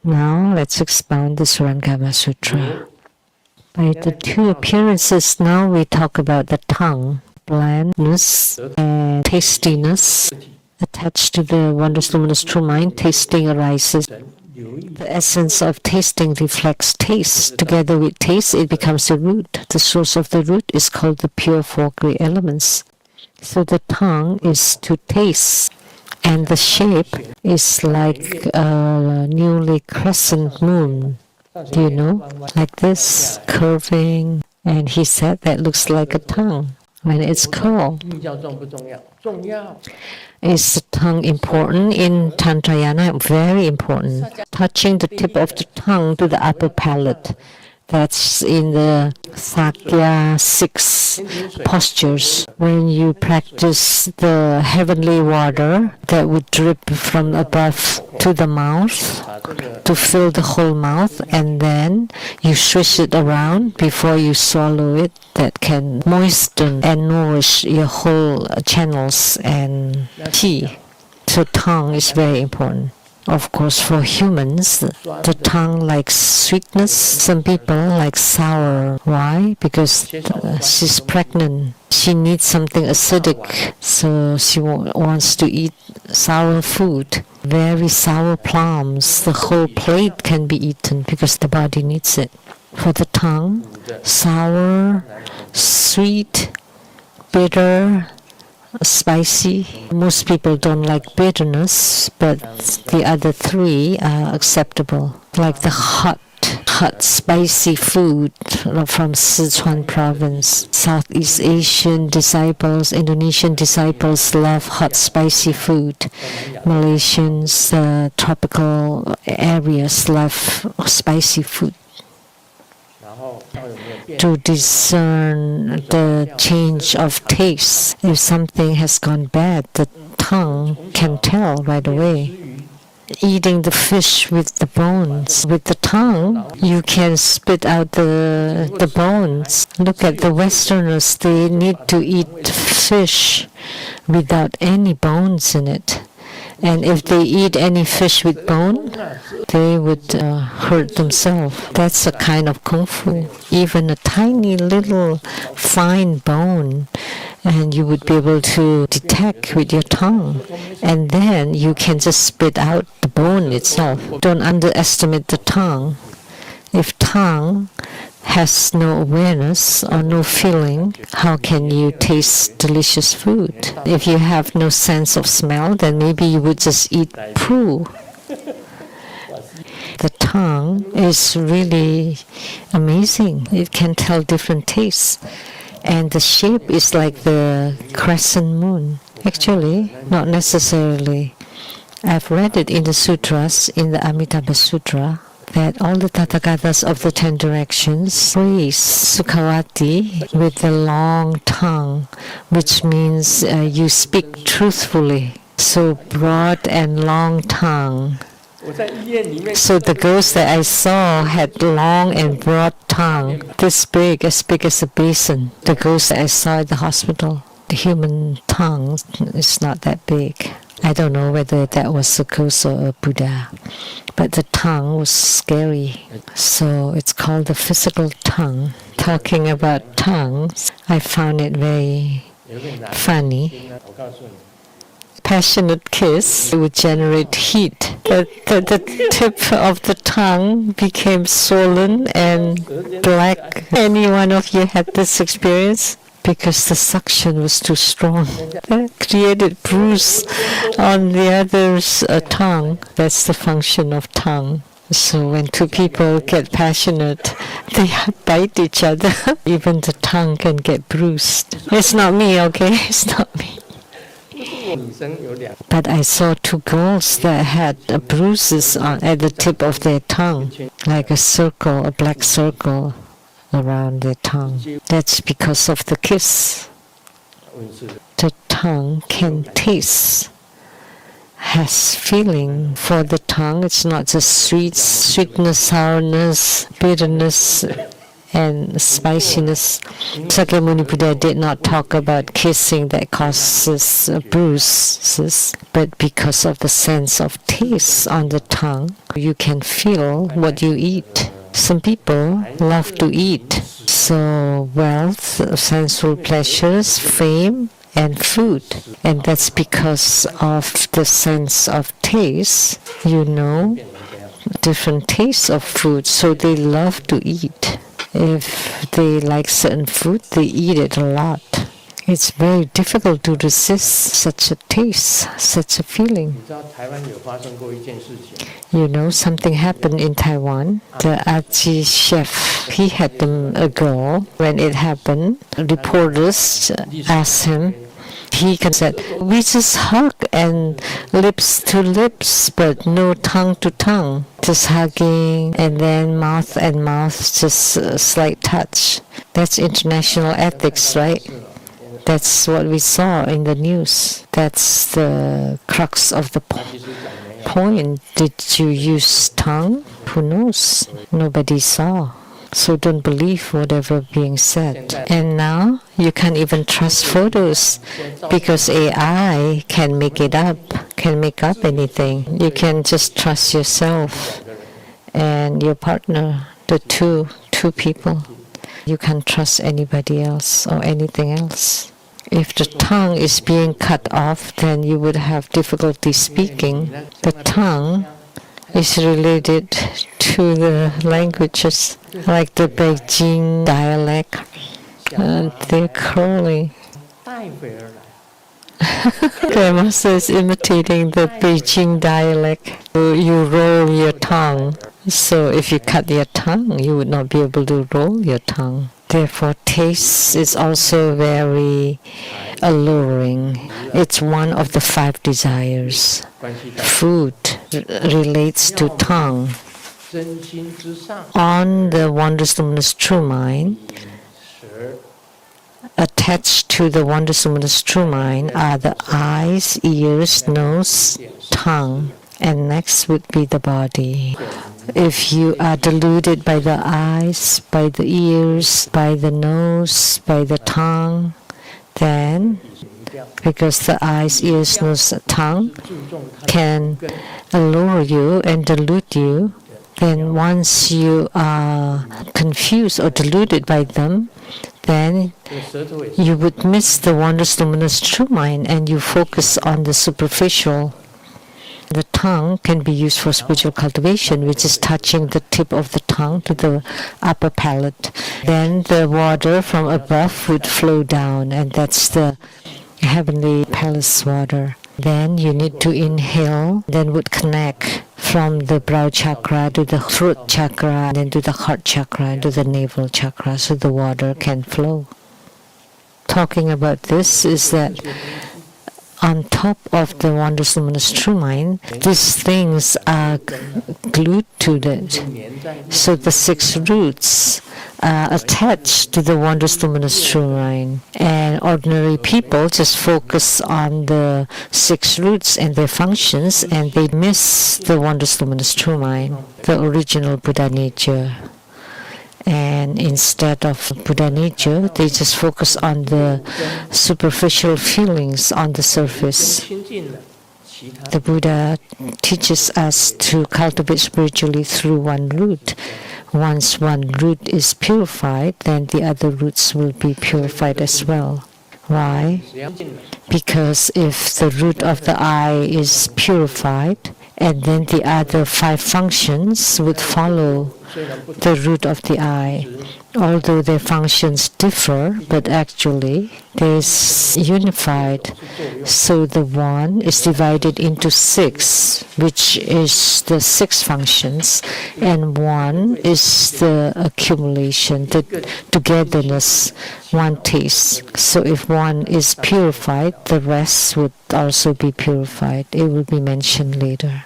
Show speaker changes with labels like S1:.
S1: Now let's expound the Surangama Sutra. By the two appearances, now we talk about the tongue, blandness and tastiness. Attached to the wondrous luminous true mind, tasting arises. The essence of tasting reflects taste. Together with taste, it becomes the root. The source of the root is called the pure four great elements. So the tongue is to taste, and the shape is like a newly crescent moon. Do you know? Like this, curving. And he said that looks like a tongue when it's curled. Is the tongue important in Tantrayana? Very important. Touching the tip of the tongue to the upper palate. That's in the Sakya Six Postures. When you practice the heavenly water that would drip from above to the mouth to fill the whole mouth, and then you swish it around before you swallow it, that can moisten and nourish your whole channels and qi. So tongue is very important. Of course, for humans, the tongue likes sweetness. Some people like sour. Why? Because she's pregnant. She needs something acidic, so she wants to eat sour food. Very sour plums. The whole plate can be eaten because the body needs it. For the tongue, sour, sweet, bitter, spicy. Most people don't like bitterness, but the other three are acceptable. Like the hot, spicy food from Sichuan province. Southeast Asian disciples, Indonesian disciples love hot, spicy food. Malaysians, tropical areas love spicy food. To discern the change of taste. If something has gone bad, the tongue can tell right away. Eating the fish with the bones. With the tongue, you can spit out the bones. Look at the Westerners, they need to eat fish without any bones in it. And if they eat any fish with bone, they would hurt themselves. That's a kind of kung fu. Even a tiny little fine bone, and you would be able to detect with your tongue. And then you can just spit out the bone itself. Don't underestimate the tongue. If tongue has no awareness or no feeling, how can you taste delicious food? If you have no sense of smell, then maybe you would just eat poo. The tongue is really amazing. It can tell different tastes. And the shape is like the crescent moon. Actually, not necessarily. I've read it in the sutras, in the Amitabha Sutra, that all the Tathagatas of the 10 directions praise Sukhavati with the long tongue, which means you speak truthfully. So broad and long tongue. So the ghost that I saw had long and broad tongue, this big as a basin. The ghost that I saw at the hospital, the human tongue is not that big. I don't know whether that was a ghost or a Buddha, but the tongue was scary. So it's called the physical tongue. Talking about tongues, I found it very funny. Passionate kiss would generate heat. The tip of the tongue became swollen and black. Any one of you had this experience? Because the suction was too strong. That created bruise on the other's tongue. That's the function of tongue. So when two people get passionate, they bite each other. Even the tongue can get bruised. It's not me, okay? It's not me. But I saw two girls that had bruises at the tip of their tongue, like a circle, a black circle around their tongue. That's because of the kiss. The tongue can taste, has feeling. For the tongue, it's not just sweetness, sourness, bitterness. and spiciness. Sakyamuni Buddha did not talk about kissing that causes bruises, but because of the sense of taste on the tongue, you can feel what you eat. Some people love to eat, so wealth, sensual pleasures, fame, and food. And that's because of the sense of taste, different tastes of food, so they love to eat. If they like certain food, they eat it a lot. It's very difficult to resist such a taste, such a feeling. Something happened in Taiwan. The Aji chef, he had a girl. When it happened, reporters asked him, he said, we just hug and lips to lips, but no tongue to tongue. Just hugging, and then mouth and mouth, just a slight touch. That's international ethics, right? That's what we saw in the news. That's the crux of the point. Did you use tongue? Who knows? Nobody saw. So don't believe whatever being said. And now you can't even trust photos because AI can make up anything. You can just trust yourself and your partner, the two people. You can't trust anybody else or anything else. If the tongue is being cut off, then you would have difficulty speaking. The tongue is related to the languages, like the Beijing dialect. They're curly. The master is imitating the Beijing dialect. You roll your tongue. So if you cut your tongue, you would not be able to roll your tongue. Therefore, taste is also very alluring. It's one of the 5 desires. Food relates to tongue. On the wondrous luminous true mind, attached to the wondrous luminous true mind are the eyes, ears, nose, tongue, and next would be the body. If you are deluded by the eyes, by the ears, by the nose, by the tongue, then because the eyes, ears, nose, tongue can allure you and delude you, then once you are confused or deluded by them, then you would miss the wondrous luminous true mind and you focus on the superficial. The tongue can be used for spiritual cultivation, which is touching the tip of the tongue to the upper palate. Then the water from above would flow down, and that's the heavenly palace water. Then you need to inhale, then would connect from the brow chakra to the throat chakra, then to the heart chakra, and to the navel chakra, so the water can flow. Talking about this is that on top of the wondrous luminous true mind, these things are glued to it. So the 6 roots are attached to the wondrous luminous true mind. And ordinary people just focus on the 6 roots and their functions, and they miss the wondrous luminous true mind, the original Buddha nature. And instead of Buddha nature, they just focus on the superficial feelings on the surface. The Buddha teaches us to cultivate spiritually through one root. Once one root is purified, then the other roots will be purified as well. Why? Because if the root of the eye is purified, and then the other 5 functions would follow the root of the eye. Although their functions differ, but actually they're unified. So the one is divided into 6, which is the 6 functions, and 1 is the accumulation, the togetherness, one taste. So if one is purified, the rest would also be purified. It will be mentioned later.